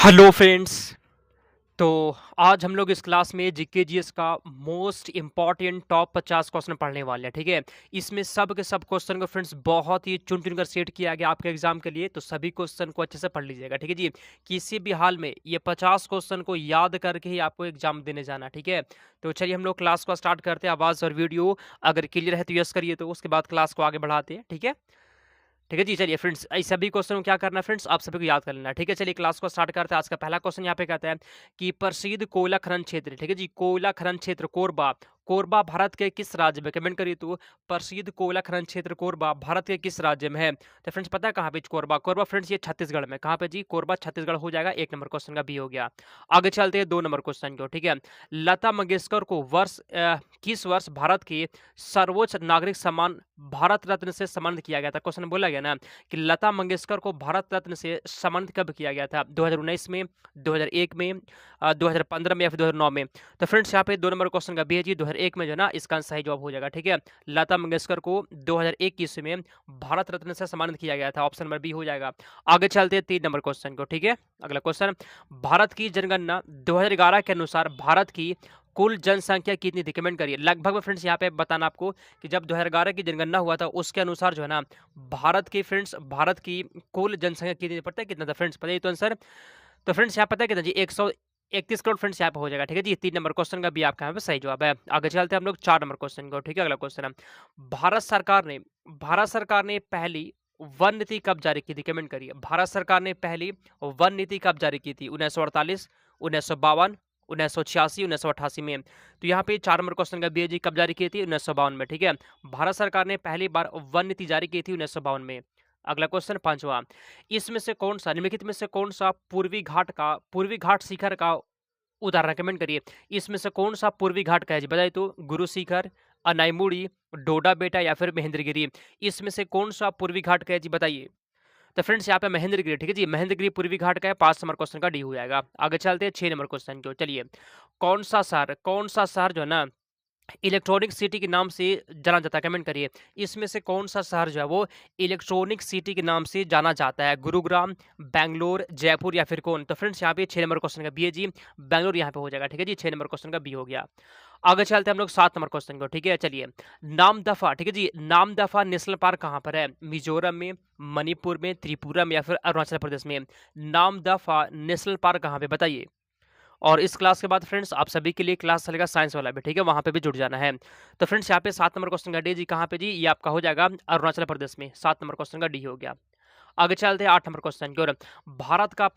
Hello friends. तो आज हम लोग इस क्लास में जीके जीएस का मोस्ट इम्पॉर्टेंट टॉप 50 क्वेश्चन पढ़ने वाले हैं। ठीक है, इसमें सब के सब क्वेश्चन को फ्रेंड्स बहुत ही चुन चुन कर सेट किया गया आपके एग्जाम के लिए, तो सभी क्वेश्चन को अच्छे से पढ़ लीजिएगा। ठीक है जी, किसी भी हाल में ये 50 क्वेश्चन को याद करके ही आपको एग्जाम देने जाना। ठीक है, तो चलिए हम लोग क्लास को स्टार्ट करते हैं। आवाज़ और वीडियो अगर क्लियर है तो यस करिए, तो उसके बाद क्लास को आगे बढ़ाते हैं। ठीक है जी, चलिए फ्रेंड्स इस सभी क्वेश्चन को क्या करना है फ्रेंड्स, आप सभी को याद कर लेना है। ठीक है, चलिए क्लास को स्टार्ट करते हैं। आज का पहला क्वेश्चन यहाँ पे कहता है कि प्रसिद्ध कोयला खनन क्षेत्र, ठीक है जी, कोयला खनन क्षेत्र कोरबा, कोरबा भारत के किस राज्य में, कमेंट करिए तो प्रसिद्ध कोयला खनन क्षेत्र कोरबा भारत के किस राज्य में है। तो फ्रेंड्स पता है कहाँ पे कोरबा, कोरबा फ्रेंड्स ये छत्तीसगढ़ में। कहाँ पे जी, कोरबा छत्तीसगढ़ हो जाएगा। एक नंबर क्वेश्चन का बी हो गया। आगे चलते हैं 2 नंबर क्वेश्चन को। ठीक है, लता मंगेशकर को किस वर्ष भारत के सर्वोच्च नागरिक सम्मान भारत रत्न से सम्मानित किया गया था। क्वेश्चन बोला गया ना कि लता मंगेशकर को भारत रत्न से सम्मानित कब किया गया था, 2019 में, 2001 में, 2015 में या फिर 2009 में। तो फ्रेंड्स यहाँ पे 2 नंबर क्वेश्चन का बी है जी, 2001 में जो है ना, इसका सही जवाब हो जाएगा। ठीक है, लता मंगेशकर को 2001 की ईस्वी में भारत रत्न से सम्मानित किया गया था। ऑप्शन नंबर बी हो जाएगा। आगे चलते हैं 3 नंबर क्वेश्चन को। ठीक है, अगला क्वेश्चन, भारत की जनगणना 2011 के अनुसार भारत की कुल जनसंख्या कितनी थी, कमेंट करिए। लगभग फ्रेंड्स यहाँ पे बताना आपको कि जब 2011 की जनगणना हुआ था उसके अनुसार जो है ना, भारत की कुल जनसंख्या कितनी, पता है कितना था फ्रेंड्स, पता है तो आंसर। तो फ्रेंड्स यहाँ पता है कितना जी, 131 करोड़ फ्रेंड्स यहाँ पे हो जाएगा। ठीक है जी, 3 नंबर क्वेश्चन का भी आपका यहाँ पे सही जवाब है। आगे चलते हैं हम लोग 4 नंबर क्वेश्चन को। ठीक है, अगला क्वेश्चन है, भारत सरकार ने पहली वन नीति कब जारी की थी, कमेंट करिए। भारत सरकार ने पहली वन नीति कब जारी की थी, 1948, 1952, 1986, 1988 में। तो यहाँ पे 4 नंबर क्वेश्चन का बी जी, कब जारी की थी, 1952 में। ठीक है, भारत सरकार ने पहली बार वन नीति जारी की थी 1952 में। अगला क्वेश्चन 5वां, इसमें से कौन सा, निम्नलिखित में से कौन सा पूर्वी घाट शिखर का उदाहरण, कमेंट करिए। इसमें से कौन सा पूर्वी घाट का है जी, बताइए तो। गुरु शिखर, अनाईमुड़ी, डोडा बेटा या फिर महेंद्रगिरी। इसमें से कौन सा पूर्वी घाट का है जी, बताइए। तो फ्रेंड्स यहाँ पे महेंद्रगिरी, ठीक है जी, महेंद्रगिरी पूर्वी घाट का है। 5 नंबर क्वेश्चन का डी हो जाएगा। आगे चलते हैं 6 नंबर क्वेश्चन को। चलिए, कौन सा शहर जो है ना इलेक्ट्रॉनिक सिटी के नाम से जाना जाता है, कमेंट करिए। इसमें से कौन सा शहर जो है वो इलेक्ट्रॉनिक सिटी के नाम से जाना जाता है, गुरुग्राम, बैंगलोर, जयपुर या फिर कौन। तो फ्रेंड्स यहाँ पे 6 नंबर क्वेश्चन का बी है जी, बैंगलोर यहाँ पे हो जाएगा। ठीक है जी, 6 नंबर क्वेश्चन का बी हो गया। आगे चलते हैं हम लोग 7 नंबर क्वेश्चन को। ठीक है, चलिए, नामदफा, ठीक है जी, नामदफा नेशनल पार्क कहाँ पर है, मिजोरम में, मणिपुर में, त्रिपुरा में या फिर अरुणाचल प्रदेश में। नामदफा नेशनल पार्क कहाँ पे, बताइए। और इस क्लास के बाद फ्रेंड्स आप सभी के लिए क्लास चलेगा साइंस वाला भी, ठीक है, वहां पे भी जुड़ जाना है। तो फ्रेंड्स यहाँ पे 7 नंबर क्वेश्चन का डी जी कहाँ पे जी, ये आपका हो जाएगा अरुणाचल प्रदेश में। 7 नंबर क्वेश्चन का डी हो गया। आगे चलते हैं 8 नंबर क्वेश्चन की ओर। भारत का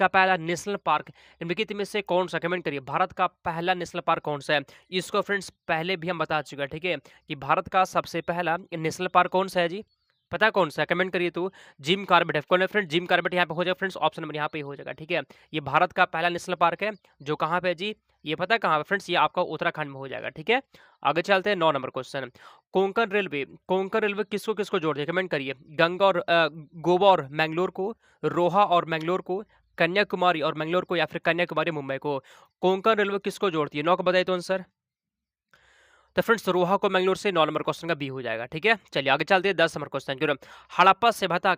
पहला नेशनल पार्क निम्नलिखित में से कौन सा, कमेंट करिए। भारत का पहला नेशनल पार्क कौन सा है, इसको फ्रेंड्स पहले भी हम बता चुके हैं। ठीक है, कि भारत का सबसे पहला नेशनल पार्क कौन सा है जी, पता है कौन सा है, कमेंट करिए तो। जिम कॉर्बेट है। कौन है फ्रेंड, जिम कॉर्बेट यहाँ पे हो जाएगा फ्रेंड्स, ऑप्शन नंबर यहाँ पे हो जाएगा। ठीक है, ये भारत का पहला नेशनल पार्क है जो कहाँ पे है जी, ये पता है कहाँ पे फ्रेंड्स, ये आपका उत्तराखंड में हो जाएगा। ठीक है, आगे चलते हैं 9 नंबर क्वेश्चन। कोंकण रेलवे किसको किसको जोड़ती है, कमेंट करिए। गोवा और मैंगलोर को, रोहा और मैंगलोर को, कन्याकुमारी और मैंगलोर को या फिर कन्याकुमारी मुंबई को। कोंकण रेलवे किसको जोड़ती है, 9 को बताइए तो आंसर। तो फ्रेंड्स रोहा को मैंगलोर से 9 नंबर क्वेश्चन का बी हो जाएगा। ठीक है, चलिए आगे चलते हैं 10 नंबर क्वेश्चन की ओर। हड़प्पा सभ्यता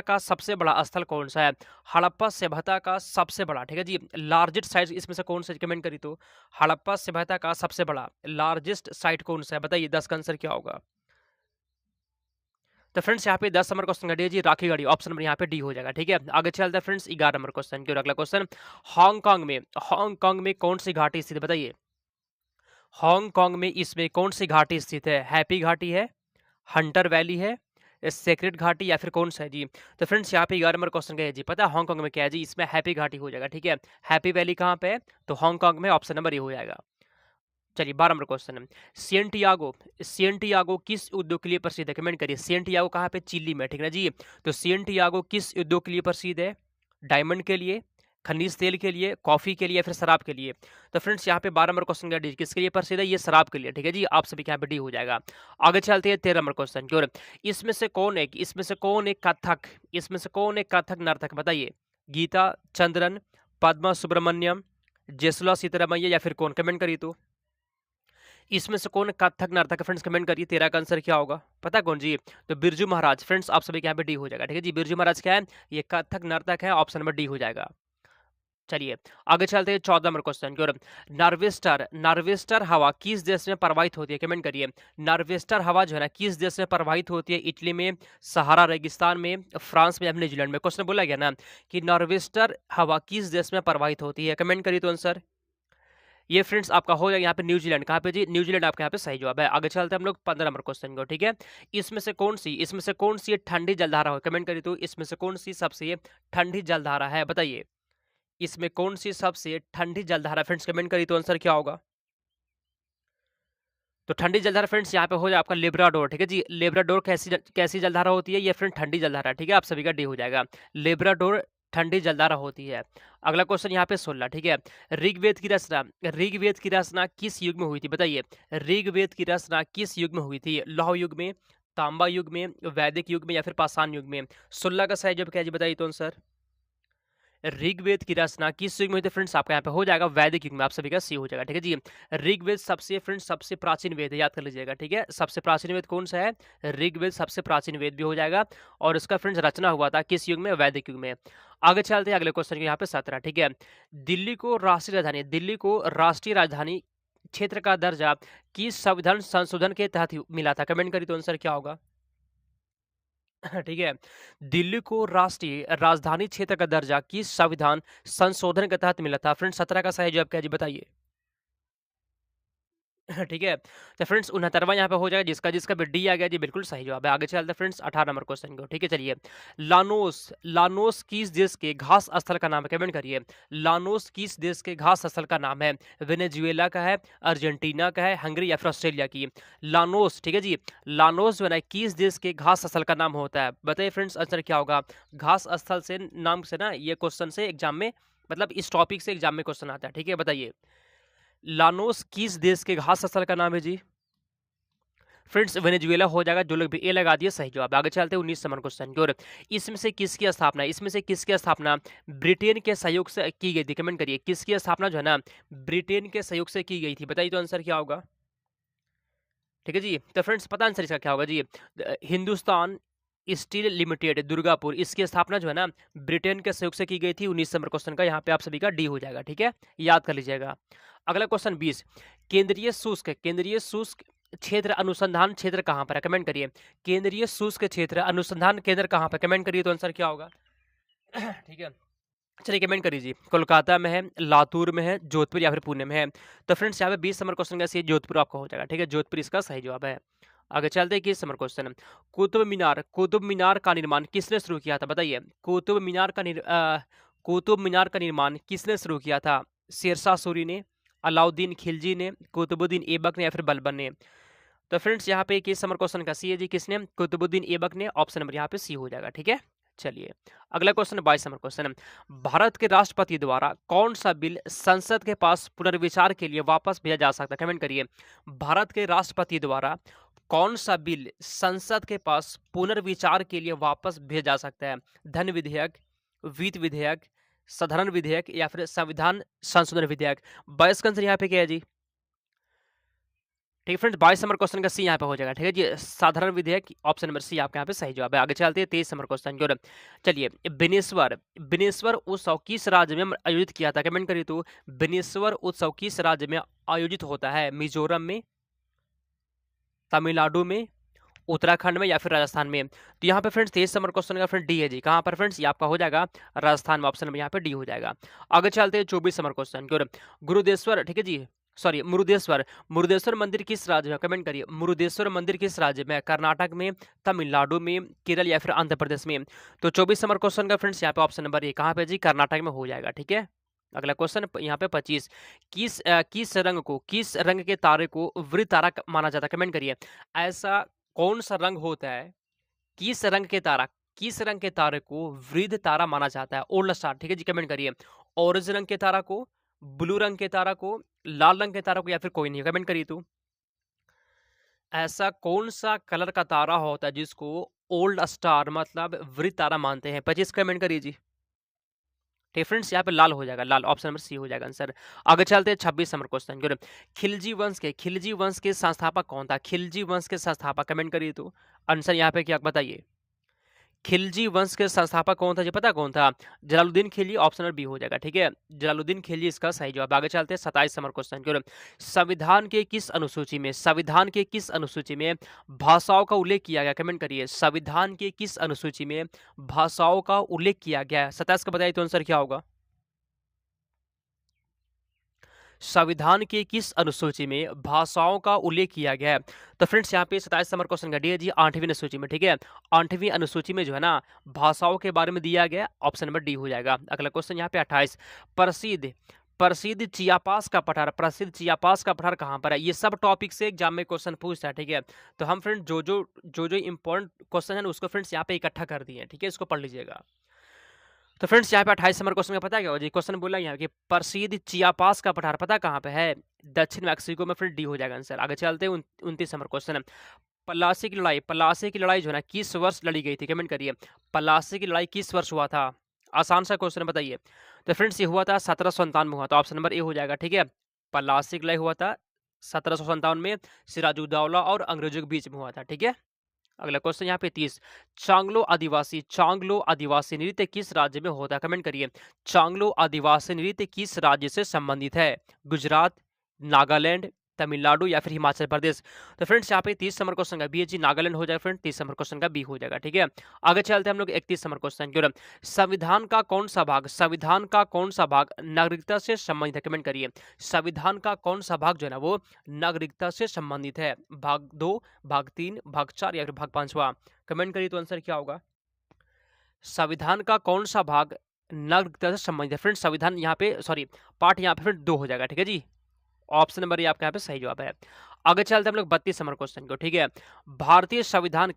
का सबसे बड़ा स्थल कौन सा है, हड़प्पा सभ्यता का सबसे बड़ा, ठीक है जी, लार्जेस्ट साइट इसमें से कौन सा, कमेंट करिए तो। हड़प्पा सभ्यता का सबसे बड़ा लार्जेस्ट साइट कौन सा है, बताइए। 10 का आंसर क्या होगा। तो फ्रेंड्स यहाँ पे 10 नंबर क्वेश्चन का डी है जी, राखीगढ़ी। ऑप्शन नंबर यहाँ पे डी हो जाएगा। ठीक है, आगे चलते हैं फ्रेंड्स 11 नंबर क्वेश्चन की ओर। अगला क्वेश्चन, हांगकांग में कौन सी घाटी स्थित है, बताइए। हांगकांग में इसमें कौन सी घाटी स्थित है, हैप्पी घाटी है, हंटर वैली है, सेक्रेट घाटी या फिर कौन सा है जी। तो फ्रेंड्स यहाँ पे 11 नंबर क्वेश्चन का है जी, पता है हांगकांग में क्या है जी, इसमें हैप्पी घाटी हो जाएगा। ठीक है, हैप्पी वैली कहाँ पे है, तो हांगकांग में, ऑप्शन नंबर ये हो जाएगा। चलिए 12 नंबर क्वेश्चन है, सिएंटियागो किस उद्योग के लिए प्रसिद्ध है, कमेंट करिए। सिएंटियागो कहाँ पे, चिली में, ठीक है ना जी। तो सिएंटियागो किस उद्योग के लिए प्रसिद्ध है, डायमंड के लिए, खनिज तेल के लिए, कॉफी के लिए या फिर शराब के लिए। तो फ्रेंड्स यहाँ पे 12 नंबर क्वेश्चन का डी किसके लिए प्रसिद्ध है, ये शराब के लिए। ठीक है जी, आप सभी के यहाँ पे डी हो जाएगा। आगे चलते हैं 13 नंबर क्वेश्चन की ओर। इसमें से कौन एक कथक नर्तक, बताइए। गीता चंद्रन, पद्मा सुब्रमण्यम, जेसुला सीतारामैया या फिर कौन, कमेंट करिए तो। इसमें से कौन कथक नर्तक है फ्रेंड्स, कमेंट करिए। 13 का आंसर क्या होगा, पता है कौन जी? तो बिरजू महाराज। फ्रेंड्स आप सभी के यहाँ पे डी हो जाएगा, ठीक है जी। बिरजू महाराज क्या है? ये कथक नर्तक है, ऑप्शन नंबर डी हो जाएगा। चलिए आगे चलते हैं 14 नंबर क्वेश्चन की ओर। नार्वेस्टर, नार्वेस्टर हवा किस देश में प्रवाहित होती है, कमेंट करिए। नार्वेस्टर हवा जो है ना किस देश में प्रवाहित होती है? इटली में, सहारा रेगिस्तान में, फ्रांस में या न्यूजीलैंड में? क्वेश्चन बोला गया ना कि नार्वेस्टर हवा किस देश में प्रवाहित होती है, कमेंट करिए तो आंसर। ये फ्रेंड्स आपका हो जाएगा यहाँ पे न्यूजीलैंड। कहाँ पे जी? न्यूजीलैंड आपका यहाँ पे सही जवाब है। आगे चलते हैं हम लोग 15 नंबर क्वेश्चन को, ठीक है। इसमें से कौन सी ठंडी जलधारा हो, कमेंट करिए तो। इसमें से कौन सी सबसे ठंडी जलधारा है, बताइए। इसमें कौन सी सबसे ठंडी जलधारा, फ्रेंड्स कमेंट करिए तो आंसर क्या होगा। तो ठंडी जलधारा फ्रेंड्स यहाँ पे हो जाए आपका लेब्राडोर, ठीक है जी। लेब्राडोर कैसी जलधारा होती है? ये फ्रेंड ठंडी जलधारा, ठीक है। आप सभी का डी हो जाएगा। लेब्राडोर ठंडी जलधारा होती है। अगला क्वेश्चन यहाँ पे 16, ठीक है। ऋग्वेद की रचना किस युग में हुई थी, बताइए। ऋग्वेद की रचना किस युग में हुई थी? लौह युग में, तांबा युग में, वैदिक युग में या फिर पाषाण युग में? 16 का सही जवाब क्या जी, बताइए तो आंसर। ऋग्वेद की रचना किस युग में हुई थी फ्रेंड्स? आपका यहाँ पे हो जाएगा वैदिक युग में। आप सभी का सी हो जाएगा, ठीक है जी। ऋग्वेद सबसे प्राचीन वेद है, याद कर लीजिएगा, ठीक है। सबसे प्राचीन वेद कौन सा है? ऋग्वेद सबसे प्राचीन वेद भी हो जाएगा। और इसका फ्रेंड्स रचना हुआ था किस युग में? वैदिक युग में। आगे चलते हैं अगले क्वेश्चन के यहाँ पे 17, ठीक है। दिल्ली को राष्ट्रीय राजधानी क्षेत्र का दर्जा किस संविधान संशोधन के तहत मिला था, कमेंट करिए तो आंसर क्या होगा। ठीक है। दिल्ली को राष्ट्रीय राजधानी क्षेत्र का दर्जा किस संविधान संशोधन के तहत मिला था? फ्रेंड्स 17 का सही जवाब क्या है जी, बताइए। ठीक है। तो फ्रेंड्स 69वां यहाँ पे हो जाएगा, जिसका जिसका भी डी आ गया जी, बिल्कुल सही जवाब है। आगे चलते हैं फ्रेंड्स 18 नंबर क्वेश्चन को, ठीक है। चलिए लानोस, लानोस किस देश के घास स्थल का नाम है, कमेंट करिए। लानोस किस देश के घास स्थल का नाम है? वेनेजुएला का है, अर्जेंटीना का है, हंगरी या फिर ऑस्ट्रेलिया की? लानोस, ठीक है जी। लानोस जो है ना किस देश के घास स्थल का नाम होता है, बताइए फ्रेंड्स आंसर क्या होगा। घास स्थल से नाम से ना ये क्वेश्चन से एग्जाम में, मतलब इस टॉपिक से एग्जाम में क्वेश्चन आता है, ठीक है। बताइए लानोस किस देश के घास स्थल का नाम है जी। फ्रेंड्स वेनेजुएला हो जाएगा, जो लोग भी ए लगा दिए सही जवाब। आगे चलते हैं 19 नंबर क्वेश्चन की ओर। इसमें से किसकी स्थापना ब्रिटेन के सहयोग से की गई थी, कमेंट करिए। किसकी स्थापना जो है ना ब्रिटेन के सहयोग से की गई थी, बताइए तो आंसर क्या होगा। ठीक है जी। तो फ्रेंड्स पता आंसर इसका क्या होगा जी। हिंदुस्तान स्टील लिमिटेड दुर्गापुर, इसकी स्थापना जो है ना ब्रिटेन के सहयोग से की गई थी। 19 नंबर क्वेश्चन का यहाँ पे आप सभी का डी हो जाएगा, ठीक है, याद कर लीजिएगा। अगला क्वेश्चन 20, केंद्रीय शुष्क क्षेत्र अनुसंधान क्षेत्र कहाँ पर है, कमेंट करिए। केंद्रीय शुष्क क्षेत्र अनुसंधान केंद्र कहाँ पर, कमेंट करिए तो आंसर क्या होगा। ठीक है, चलिए कमेंट कर दीजिए। कोलकाता में है, लातूर में है, जोधपुर या फिर पुणे में है? तो फ्रेंड्स यहाँ पे 20 नंबर क्वेश्चन का सही जोधपुर आपका हो जाएगा, ठीक है। जोधपुर इसका सही जवाब है। आगे चलते हैं 21 नंबर क्वेश्चन। कुतुब मीनार का निर्माण किसने शुरू किया था, बताइए। कुतुब मीनार का निर्माण किसने शुरू किया था? शेरशाह सूरी ने, अलाउद्दीन खिलजी ने, कुतुबुद्दीन ऐबक ने या फिर बलबन ने? तो फ्रेंड्स यहाँ पे 21 नंबर क्वेश्चन का सी है जी, किसने? कुतुबुद्दीन ऐबक ने। ऑप्शन नंबर यहाँ पे सी हो जाएगा, ठीक है। चलिए अगला क्वेश्चन 22 नंबर क्वेश्चन। भारत के राष्ट्रपति द्वारा कौन सा बिल संसद के पास पुनर्विचार के लिए वापस भेजा जा सकता है, कमेंट करिए। भारत के राष्ट्रपति द्वारा कौन सा बिल संसद के पास पुनर्विचार के लिए वापस भेजा जा सकता है? धन विधेयक, वित्त विधेयक, साधारण विधेयक या फिर संविधान संशोधन विधेयक? 22 का आंसर यहाँ पे क्या है जी। ठीक है फ्रेंड्स, 22 नंबर क्वेश्चन का सी यहाँ पे हो जाएगा, ठीक है जी, साधारण विधेयक। ऑप्शन नंबर सी आपके यहाँ पे सही जवाब है। आगे चलते हैं 23 नंबर क्वेश्चन की ओर। चलिए बिनेश्वर उत्सव किस राज्य में आयोजित किया था, कमेंट करिए तो। बिनेश्वर उत्सव किस राज्य में आयोजित होता है? मिजोरम में, तमिलनाडु में, उत्तराखंड में या फिर राजस्थान में? तो यहाँ पे फ्रेंड्स 23 नंबर क्वेश्चन का फ्रेंड डी है जी। कहाँ पर फ्रेंड्स? ये आपका हो जाएगा राजस्थान में। ऑप्शन नंबर यहाँ पे डी हो जाएगा। आगे चलते हैं 24 नंबर क्वेश्चन की ओर। गुरुदेश्वर, ठीक है जी, सॉरी मुरुदेश्वर मंदिर किस राज्य में, कमेंट करिए। मुरुदेश्वर मंदिर किस राज्य में? कर्नाटक में, तमिलनाडु में, केरल या फिर आंध्र प्रदेश में? तो 24 नंबर क्वेश्चन का फ्रेंड्स यहाँ पे ऑप्शन नंबर ए कहाँ पे जी? कर्नाटक में हो जाएगा, ठीक है। अगला क्वेश्चन यहाँ पे 25, किस रंग के तारे को वृत्त तारा माना जाता है, कमेंट करिए। ऐसा कौन सा रंग होता है, किस रंग के तारे को वृद्ध तारा माना जाता है? ओल्ड स्टार, ठीक है जी, कमेंट करिए। ऑरेंज रंग के तारा को, ब्लू रंग के तारा को, लाल रंग के तारा को या फिर कोई नहीं, कमेंट करिए तो। ऐसा कौन सा कलर का तारा होता है जिसको ओल्ड स्टार मतलब वृत्त तारा मानते हैं? 25 कमेंट करिए जी। ठीक फ्रेंड्स, यहाँ पे लाल हो जाएगा, लाल, ऑप्शन नंबर सी हो जाएगा आंसर। आगे चलते हैं 26 नंबर क्वेश्चन की ओर। खिलजी वंश के संस्थापक कौन था? खिलजी वंश के संस्थापक, कमेंट करिए तो आंसर यहाँ पे क्या बताइए। खिलजी वंश के संस्थापक कौन था जी, पता कौन था? Jalaluddin Khilji, option number B हो जाएगा। ठीक है, जलालुद्दीन खिलजी इसका सही जवाब। आगे चलते हैं 27 नंबर क्वेश्चन की ओर। संविधान के किस अनुसूची में भाषाओं का उल्लेख किया गया? कमेंट करिए, संविधान के किस अनुसूची में भाषाओं का उल्लेख किया गया है? 27 का बताइए तो आंसर क्या होगा? संविधान की किस अनुसूची में भाषाओं का उल्लेख किया गया है? तो फ्रेंड्स यहाँ पे 27 नंबर क्वेश्चन का डी है जी 8वीं अनुसूची में। ठीक है, 8वीं अनुसूची में जो है ना भाषाओं के बारे में दिया गया, ऑप्शन नंबर डी हो जाएगा। अगला क्वेश्चन यहाँ पे 28, प्रसिद्ध प्रसिद्ध चियापास का पठार, प्रसिद्ध चियापास का पठार कहाँ पर है? ये सब टॉपिक से एग्जाम में क्वेश्चन पूछता है। ठीक है, तो हम फ्रेंड जो इंपॉर्टेंट क्वेश्चन है उसको फ्रेंड्स यहाँ पे इकट्ठा कर दिए हैं। ठीक है, इसको पढ़ लीजिएगा। तो फ्रेंड्स यहाँ पे 28 नंबर क्वेश्चन का पता है क्या जी? क्वेश्चन बोला यहाँ कि प्रसिद्ध चियापास का पठार पता कहाँ पे है? दक्षिण मैक्सिको में। फिर डी हो जाएगा आंसर। आगे चलते हैं 29 नंबर क्वेश्चन है। पलासी की लड़ाई जो है ना किस वर्ष लड़ी गई थी? कमेंट करिए, पलासी की लड़ाई किस वर्ष हुआ था? आसान सा क्वेश्चन बताइए। तो फ्रेंड्स ये हुआ था 1757 में हुआ था, ऑप्शन नंबर ए हो जाएगा। ठीक है, पलासी की लड़ाई हुआ था 1757 में, सिराजुद्दौला और अंग्रेजों के बीच में हुआ था। ठीक है, अगला क्वेश्चन यहाँ पे 30, चांगलो आदिवासी नृत्य किस राज्य में होता है? कमेंट करिए, चांगलो आदिवासी नृत्य किस राज्य से संबंधित है? गुजरात, नागालैंड, तमिलनाडु या फिर हिमाचल प्रदेश? तो फ्रेंड्स यहाँ पे 30 नंबर क्वेश्चन का बी है जी, नागालैंड हो जाएगा फ्रेंड। 30 नंबर क्वेश्चन का बी हो जाएगा। ठीक है, आगे चलते हैं हम लोग 31 नंबर क्वेश्चन की ओर। संविधान का कौन सा भाग नागरिकता से संबंधित है? कमेंट करिए, संविधान का कौन सा भाग जो है ना वो नागरिकता से संबंधित है? भाग 2, भाग 3, भाग 4 या फिर भाग 5वां? कमेंट करिए तो आंसर क्या होगा? संविधान का कौन सा भाग नागरिकता से संबंधित है? फ्रेंड्स संविधान यहाँ पे पार्ट यहाँ पे फिर 2 हो जाएगा। ठीक है जी, ऑप्शन नंबर ये आपका यहाँ पे सही जवाब है। आगे चलते हैं हम लोग 32 नंबर क्वेश्चन को। ठीक है, भारतीय संविधान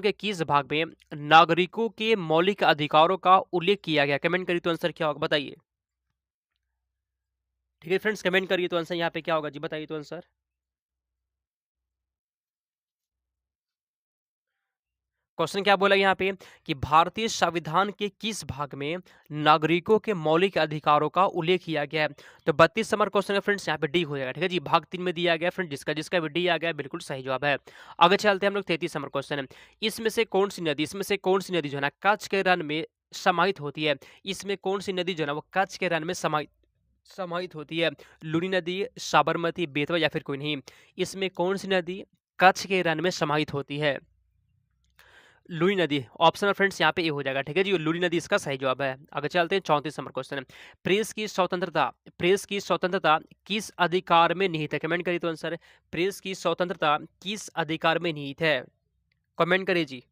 के किस भाग में नागरिकों के मौलिक अधिकारों का उल्लेख किया गया? कमेंट करिए तो आंसर क्या होगा बताइए। ठीक है फ्रेंड्स, कमेंट करिए तो आंसर यहाँ पे क्या होगा जी, बताइए तो आंसर। क्वेश्चन क्या बोला यहाँ पे कि भारतीय संविधान के किस भाग में नागरिकों के मौलिक अधिकारों का उल्लेख किया गया है? तो 32 नंबर क्वेश्चन का फ्रेंड्स यहाँ पे डी हो जाएगा। ठीक है जी, भाग 3 में दिया गया फ्रेंड, जिसका भी डी आ गया बिल्कुल सही जवाब है। आगे चलते हैं हम लोग 33 नंबर क्वेश्चन है। इसमें से कौन सी नदी जो है ना कच्छ के रण में समाहित होती है? इसमें कौन सी नदी जो है ना वो कच्छ के रण में समाहित होती है? लूनी नदी, साबरमती, बेतवा या फिर कोई नहीं? इसमें कौन सी नदी कच्छ के रण में समाहित होती है? लुनी नदी, ऑप्शनल फ्रेंड्स यहाँ पे ए हो जाएगा। ठीक है जी, लुनी नदी इसका सही जवाब है। आगे चलते हैं 34 नंबर क्वेश्चन है। प्रेस की स्वतंत्रता किस अधिकार में निहित है? कमेंट करिए तो आंसर। प्रेस की स्वतंत्रता किस अधिकार में निहित है? कमेंट करिए जी।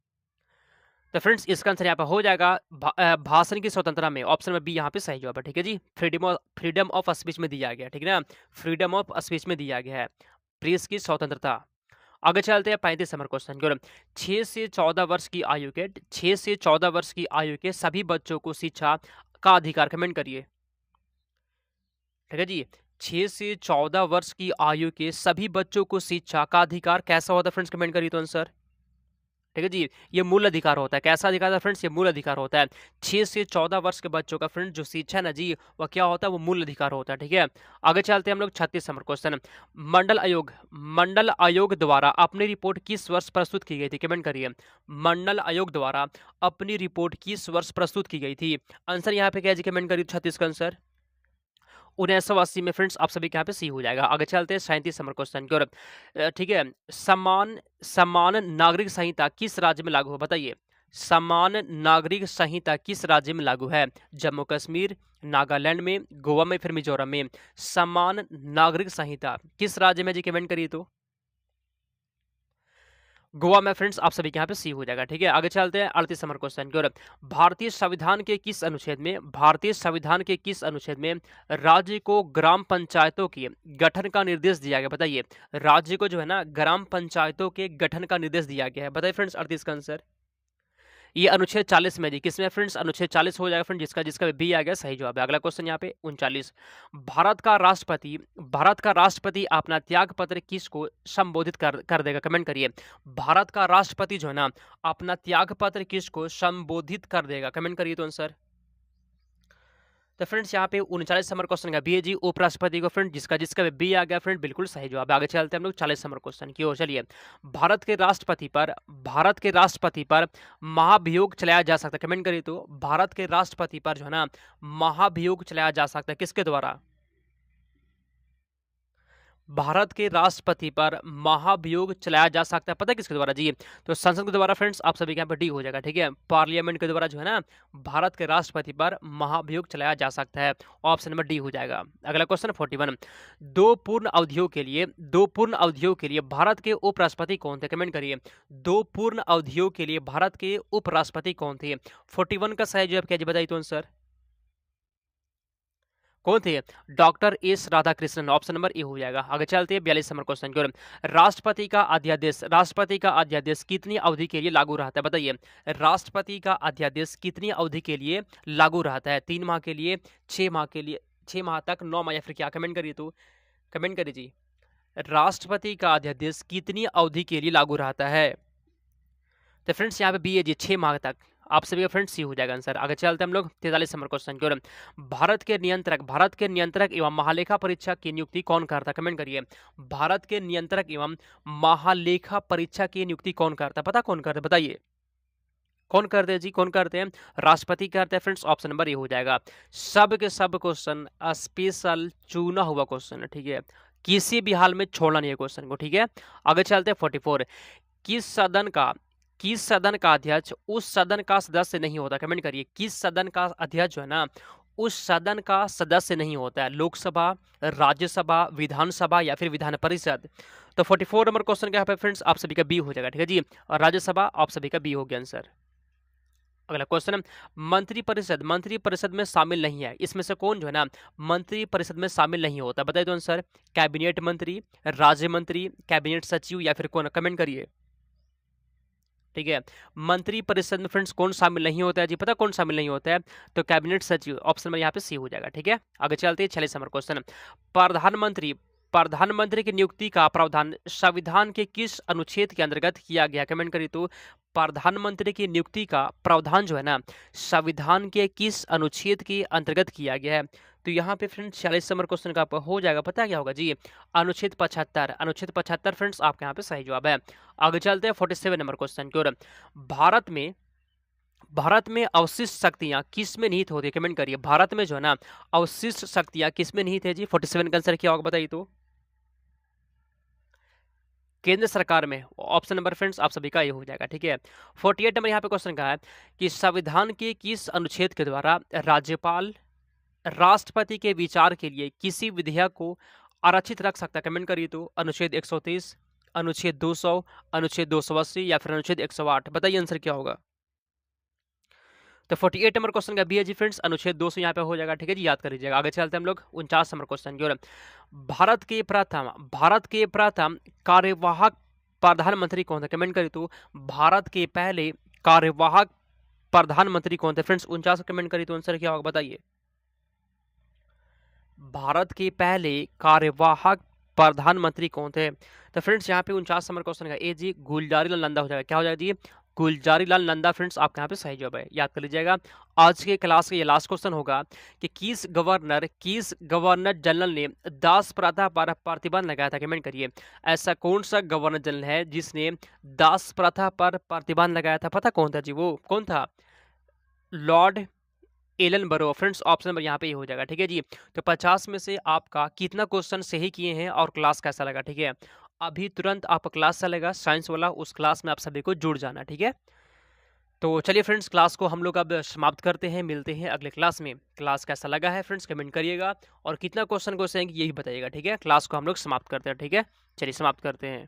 तो फ्रेंड्स इसका आंसर यहाँ पे हो जाएगा भाषण की स्वतंत्रता में, ऑप्शन में बी यहाँ पे सही जवाब है। ठीक है जी, फ्रीडम ऑफ स्पीच में दिया गया। ठीक है ना, फ्रीडम ऑफ स्पीच में दिया गया है प्रेस की स्वतंत्रता। आगे चलते हैं 35 नंबर क्वेश्चन की ओर। 6 से 14 वर्ष की आयु के 6 से 14 वर्ष की आयु के सभी बच्चों को शिक्षा का अधिकार? कमेंट करिए। ठीक है जी, 6 से 14 वर्ष की आयु के सभी बच्चों को शिक्षा का अधिकार कैसा होता है फ्रेंड्स? कमेंट करिए तो आंसर। ठीक है जी, ये मूल अधिकार होता है। कैसा अधिकार है फ्रेंड्स? ये मूल अधिकार होता है। 6 से 14 वर्ष के बच्चों का फ्रेंड जो शिक्षा है ना जी वह क्या होता है? वो मूल अधिकार होता है। ठीक है, आगे चलते हैं हम लोग 36 नंबर क्वेश्चन। मंडल आयोग द्वारा अपनी रिपोर्ट किस वर्ष प्रस्तुत की गई थी? कमेंट करिए, मंडल आयोग द्वारा अपनी रिपोर्ट किस वर्ष प्रस्तुत की गई थी? आंसर यहाँ पे क्या है जी, कमेंट करिए 36 का आंसर 1980 में फ्रेंड्स, आप सभी के यहाँ पे सी हो जाएगा। आगे चलते हैं 37 नंबर क्वेश्चन की ओर। ठीक है, समान नागरिक संहिता किस राज्य में लागू है? बताइए, समान नागरिक संहिता किस राज्य में लागू है? जम्मू कश्मीर, नागालैंड में, गोवा में, फिर मिजोरम में? समान नागरिक संहिता किस राज्य में जी, कमेंट करिए तो। गोवा में फ्रेंड्स, आप सभी के यहाँ पे सी हो जाएगा। ठीक है, आगे चलते हैं 38 नंबर क्वेश्चन की ओर। भारतीय संविधान के किस अनुच्छेद में राज्य को ग्राम पंचायतों के गठन का निर्देश दिया गया? बताइए, राज्य को जो है ना ग्राम पंचायतों के गठन का निर्देश दिया गया है। बताइए फ्रेंड्स 38 का आंसर। ये अनुच्छेद 40 में जी, किसमें फ्रेंड्स? अनुच्छेद 40 हो जाएगा फ्रेंड, जिसका बी आ गया सही जवाब है। अगला क्वेश्चन यहाँ पे 39, भारत का राष्ट्रपति अपना त्याग पत्र किसको संबोधित कर देगा? कमेंट करिए, भारत का राष्ट्रपति जो है ना अपना त्याग पत्र किसको संबोधित कर देगा? कमेंट करिए तो आंसर। तो फ्रेंड्स यहाँ पे 39 नंबर क्वेश्चन का बी है जी उपराष्ट्रपति को फ्रेंड, जिसका जिसका बी आ गया फ्रेंड, बिल्कुल सही जवाब। आगे चलते हैं हम लोग 40 नंबर क्वेश्चन की ओर। चलिए, भारत के राष्ट्रपति पर महाभियोग चलाया जा सकता है, कमेंट करिए तो। भारत के राष्ट्रपति पर जो है ना महाभियोग चलाया जा सकता है, किसके द्वारा? भारत के राष्ट्रपति पर महाभियोग चलाया जा सकता है, पता है किसके द्वारा जी? तो संसद के द्वारा फ्रेंड्स, आप सभी के यहाँ पर डी हो जाएगा, ठीक है। पार्लियामेंट के द्वारा जो है ना भारत के राष्ट्रपति पर महाभियोग चलाया जा सकता है, ऑप्शन नंबर डी हो जाएगा। अगला क्वेश्चन 41, दो पूर्ण अवधियों के लिए भारत के उपराष्ट्रपति कौन थे, कमेंट करिए। दो पूर्ण अवधियों के लिए भारत के उपराष्ट्रपति कौन थे? 41 का सही जवाब क्या जी, बताइए तो आंसर कौन थे? Doctor S Radhakrishnan, option number A हो जाएगा। आगे चलते हैं 42 नंबर क्वेश्चन की ओर। राष्ट्रपति का अध्यादेश कितनी अवधि के लिए लागू रहता है, बताइए। राष्ट्रपति का अध्यादेश कितनी अवधि के लिए लागू रहता है? 3 माह के लिए, 6 माह के लिए, 6 माह तक, 9 माह, या फिर क्या? कमेंट करिए तो, कमेंट करिए जी। राष्ट्रपति का अध्यादेश कितनी अवधि के लिए लागू रहता है? तो फ्रेंड्स यहाँ पे बी है जी 6 माह तक, आप सभी का फ्रेंड्स सी हो जाएगा आंसर। आगे चलते हैं हम लोग 43 नंबर क्वेश्चन की ओर। भारत के नियंत्रक एवं महालेखा परीक्षा की नियुक्ति कौन करता है, कमेंट करिए। भारत के नियंत्रक एवं महालेखा परीक्षा की नियुक्ति कौन करता है, पता कौन करता है, बताइए। कौन करते हैं जी, कौन करते हैं? राष्ट्रपति करते हैं फ्रेंड्स, ऑप्शन नंबर ए हो जाएगा। सब के सब क्वेश्चन स्पेशल चुना हुआ क्वेश्चन है, ठीक है, किसी भी हाल में छोड़ना नहीं है क्वेश्चन को, ठीक है। आगे चलते हैं 44, किस सदन का अध्यक्ष उस सदन का सदस्य नहीं होता, कमेंट करिए। किस सदन का अध्यक्ष जो है ना उस सदन का सदस्य नहीं होता है? लोकसभा, राज्यसभा, विधानसभा या फिर विधान परिषद? तो 44 नंबर क्वेश्चन का यहाँ पे फ्रेंड्स आप सभी का बी हो जाएगा, ठीक है जी। और राज्यसभा आप सभी का बी हो गया आंसर। अगला क्वेश्चन, मंत्री परिषद में शामिल नहीं है, इसमें से कौन जो है ना मंत्री परिषद में शामिल नहीं होता, बताइए तो आंसर। कैबिनेट मंत्री, राज्य मंत्री, कैबिनेट सचिव या फिर कौन, कमेंट करिए, ठीक है। मंत्री परिषद में फ्रेंड्स कौन शामिल नहीं होता है जी, पता कौन शामिल नहीं होता है? तो कैबिनेट सचिव, ऑप्शन में यहाँ पे सी हो जाएगा, ठीक है। आगे चलते हैं 46 नंबर क्वेश्चन। प्रधानमंत्री की नियुक्ति का प्रावधान संविधान के किस अनुच्छेद के अंतर्गत किया गया, कमेंट करिए तो। प्रधानमंत्री की नियुक्ति का प्रावधान जो है ना संविधान के किस अनुच्छेद के अंतर्गत किया गया है? तो यहाँ पे फ्रेंड्स 46 नंबर क्वेश्चन का हो जाएगा, पता है क्या होगा जी? अनुच्छेद 75। अनुच्छेद 75 फ्रेंड्स आपके यहाँ पे सही जवाब है। आगे चलते हैं 47 नंबर क्वेश्चन की ओर। भारत में अवशिष्ट शक्तियां किस में निहित होती है, कमेंट करिए। भारत में जो है ना अवशिष्ट शक्तियां किस में निहित है जी? 47 का आंसर क्या होगा, बताइए तो। केंद्र सरकार में, ऑप्शन नंबर फ्रेंड्स आप सभी का ये हो जाएगा, ठीक है। 48 नंबर यहाँ पे क्वेश्चन का है कि संविधान के किस अनुच्छेद के द्वारा राज्यपाल राष्ट्रपति के विचार के लिए किसी विधेयक को आरक्षित रख सकता है, कमेंट करिए तो। अनुच्छेद 130, अनुच्छेद 200, अनुच्छेद 280 या फिर अनुच्छेद 108, बताइए आंसर क्या होगा। तो 48 नंबर क्वेश्चन का बी है जी फ्रेंड्स अनुच्छेद 200 यहाँ पे हो जाएगा, ठीक है जी, याद कर लीजिएगा। आगे चलते हैं हम लोग 49 नंबर क्वेश्चन की ओर। भारत के प्रथम कार्यवाहक प्रधानमंत्री कौन थे, कमेंट करिए तो। भारत के पहले कार्यवाहक प्रधानमंत्री कौन थे फ्रेंड्स? 49 कमेंट करिए तो आंसर क्या होगा, बताइए। भारत के पहले कार्यवाहक प्रधानमंत्री कौन थे? तो फ्रेंड्स यहाँ पे 49 नंबर क्वेश्चन का ए जी गुलजारी लाल नंदा हो जाएगा, क्या हो जाएगा जी? गुलजारी लाल नंदा फ्रेंड्स आपके यहाँ पे सही जवाब है, याद कर लीजिएगा। आज के क्लास का ये लास्ट क्वेश्चन होगा कि किस गवर्नर जनरल ने दास प्रथा पर प्रतिबंध लगाया था, कमेंट करिए। ऐसा कौन सा गवर्नर जनरल है जिसने दास प्रथा पर प्रतिबंध लगाया था, पता कौन था जी? वो कौन था? लॉर्ड एलन बरो, फ्रेंड्स ऑप्शन नंबर यहाँ पे हो जाएगा, ठीक है जी। तो 50 में से आपका कितना क्वेश्चन सही किए हैं और क्लास कैसा लगा, ठीक है। अभी तुरंत आपका क्लास चलेगा साइंस वाला, उस क्लास में आप सभी को जुड़ जाना, ठीक है। तो चलिए फ्रेंड्स क्लास को हम लोग अब समाप्त करते हैं, मिलते हैं अगले क्लास में। क्लास कैसा लगा है फ्रेंड्स कमेंट करिएगा और कितना क्वेश्चन यही बताइएगा, ठीक है। क्लास को हम लोग समाप्त करते हैं, ठीक है। चलिए समाप्त करते हैं।